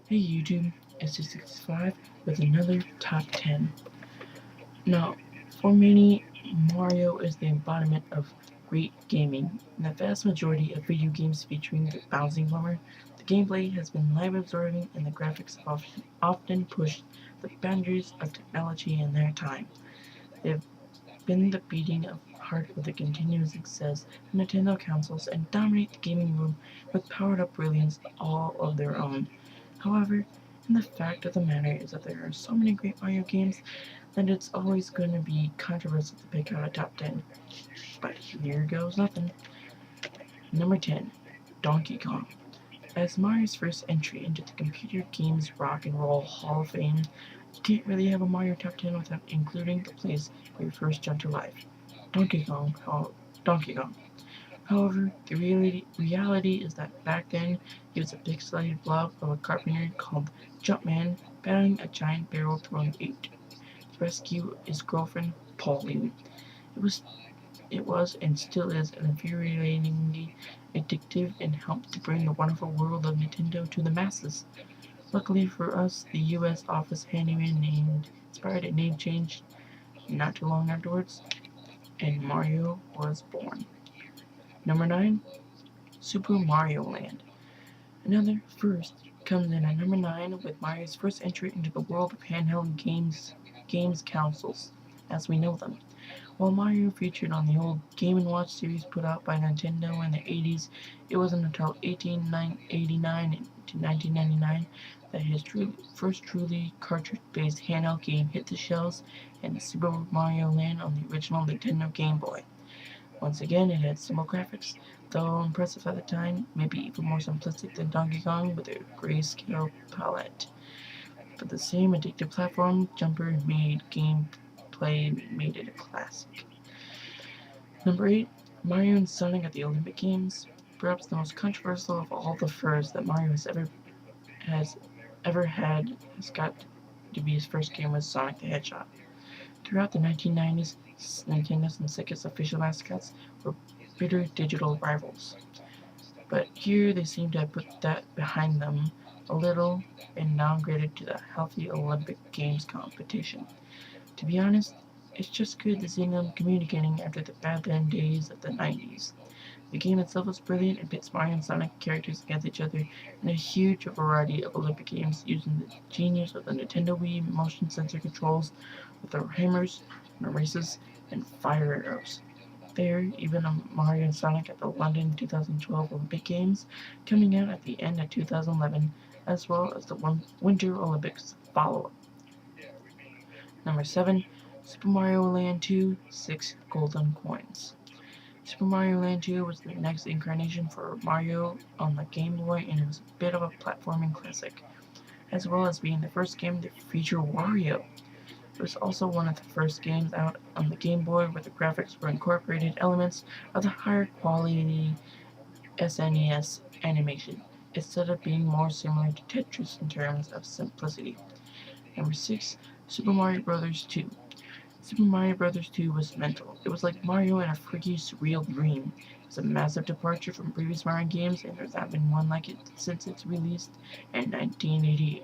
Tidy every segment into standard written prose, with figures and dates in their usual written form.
Hey YouTube, it's 65 with another top 10. Now, for many, Mario is the embodiment of great gaming. In the vast majority of video games featuring the bouncing bummer, the gameplay has been life-absorbing and the graphics often pushed the boundaries of technology in their time. They've been the beating of heart of the continuous success of Nintendo consoles and dominate the gaming room with powered-up brilliance all of their own. However, and the fact of the matter is that there are so many great Mario games that it's always going to be controversial to pick out a top 10. But here goes nothing. Number 10, Donkey Kong. As Mario's first entry into the computer games rock and roll hall of fame, you can't really have a Mario top 10 without including the place where you first jumped to life. Donkey Kong. Donkey Kong. However, the reality is that back then, he was a pixelated blob of a carpenter called Jumpman battling a giant barrel-throwing ape to rescue his girlfriend, Pauline. It was, it was and still is infuriatingly addictive and helped to bring the wonderful world of Nintendo to the masses. Luckily for us, the US Office handyman inspired a name change not too long afterwards, and Mario was born. Number 9, Super Mario Land. Another first comes in at number 9 with Mario's first entry into the world of handheld games consoles, as we know them. While Mario featured on the old Game & Watch series put out by Nintendo in the 80s, it wasn't until 1889 to 1999 that his first truly cartridge-based handheld game hit the shelves, and Super Mario Land on the original Nintendo Game Boy. Once again, it had simple graphics, though impressive at the time, maybe even more simplistic than Donkey Kong with a grayscale palette. But the same addictive platform jumper made it a classic. Number 8, Mario and Sonic at the Olympic Games. Perhaps the most controversial of all the firsts that Mario has ever had has got to be his first game with Sonic the Hedgehog. Throughout the 1990s, Nintendo's and Sega's official mascots were bitter digital rivals. But here they seem to have put that behind them a little and downgraded to the healthy Olympic Games competition. To be honest, it's just good to see them communicating after the bad days of the 90s. The game itself is brilliant and pits Mario and Sonic characters against each other in a huge variety of Olympic games using the genius of the Nintendo Wii motion sensor controls with their hammers, races, and fire arrows. There, even Mario and Sonic at the London 2012 Olympic Games, coming out at the end of 2011, as well as the Winter Olympics follow-up. Number 7, Super Mario Land 2, 6 Golden Coins. Super Mario Land 2 was the next incarnation for Mario on the Game Boy, and it was a bit of a platforming classic, as well as being the first game to feature Wario. It was also one of the first games out on the Game Boy where the graphics were incorporated elements of the higher quality SNES animation, instead of being more similar to Tetris in terms of simplicity. Number 6, Super Mario Bros. 2. Super Mario Bros. 2 was mental. It was like Mario in a freaky, surreal dream. It was a massive departure from previous Mario games, and there's not been one like it since its release in 1988.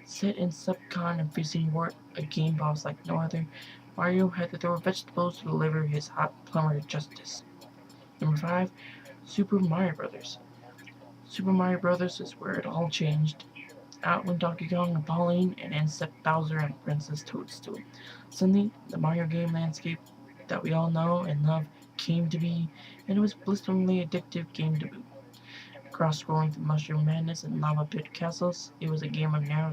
Set in Subcon and facing Wart, a game boss like no other, Mario had to throw vegetables to deliver his hot plumber justice. Number 5, Super Mario Bros. Super Mario Bros. Is where it all changed. Out went Donkey Kong and Pauline, and in stepped Bowser and Princess Toadstool. Suddenly, the Mario game landscape that we all know and love came to be, and it was a blisteringly addictive game to boot. Cross-scrolling through mushroom madness and lava pit castles, it was a game of narrow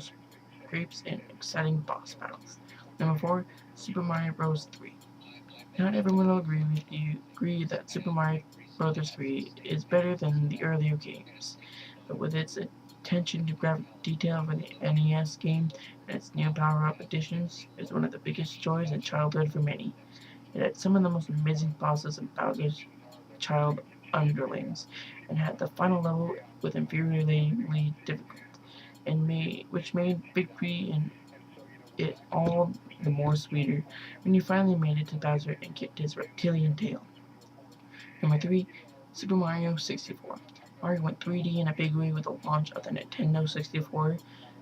scrapes and exciting boss battles. Number 4, Super Mario Bros. 3. Not everyone will agree that Super Mario Bros. 3 is better than the earlier games, but with its attention to graphic detail for the NES game and its new power-up additions is one of the biggest joys in childhood for many. It had some of the most amazing bosses in Bowser's child underlings, and had the final level with infuriatingly difficult, which made victory in it all the more sweeter when you finally made it to Bowser and kicked his reptilian tail. Number 3, Super Mario 64. Mario went 3D in a big way with the launch of the Nintendo 64.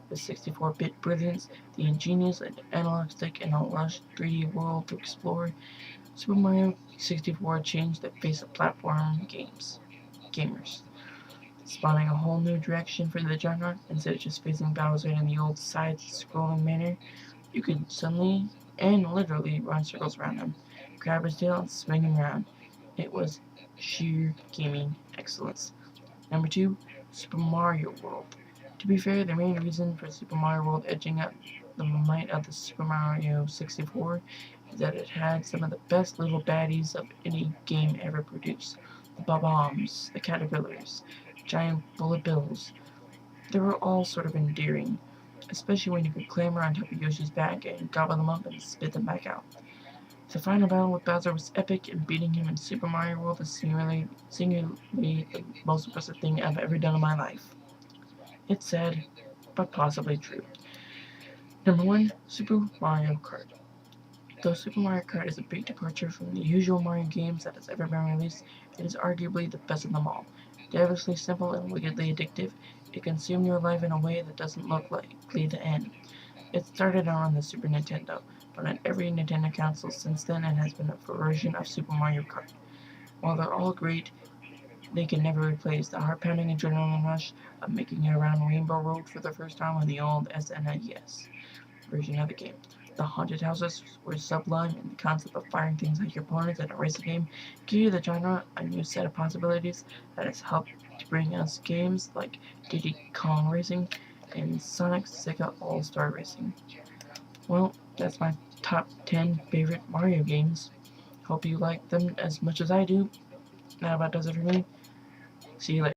With 64-bit brilliance, the ingenious analog stick, and a lush 3D world to explore, Super Mario 64 changed the face of platform gamers, spawning a whole new direction for the genre. Instead of just facing Bowser in the old side-scrolling manner, you could suddenly and literally run circles around him, grab his tail, and swing him around. It was sheer gaming excellence. Number 2, Super Mario World. To be fair, the main reason for Super Mario World edging out the might of the Super Mario 64 is that it had some of the best little baddies of any game ever produced. The Bob-ombs, the Caterpillars, giant bullet bills. They were all sort of endearing, especially when you could clamber on top of Yoshi's back and gobble them up and spit them back out. The final battle with Bowser was epic, and beating him in Super Mario World is singularly the most impressive thing I've ever done in my life. It's sad, but possibly true. Number 1, Super Mario Kart. Though Super Mario Kart is a big departure from the usual Mario games that has ever been released, it is arguably the best of them all. Devilishly simple and wickedly addictive, it consumed your life in a way that doesn't look likely to end. It started out on the Super Nintendo, but on every Nintendo console since then it has been a version of Super Mario Kart. While they're all great, they can never replace the heart-pounding adrenaline rush of making it around Rainbow Road for the first time on the old SNES version of the game. The haunted houses were sublime, and the concept of firing things at your opponents in a racing game gave the genre a new set of possibilities that has helped to bring us games like Diddy Kong Racing and Sonic Sega All-Star Racing. Well, that's my top 10 favorite Mario games. Hope you like them as much as I do. That about does it for me. See you later.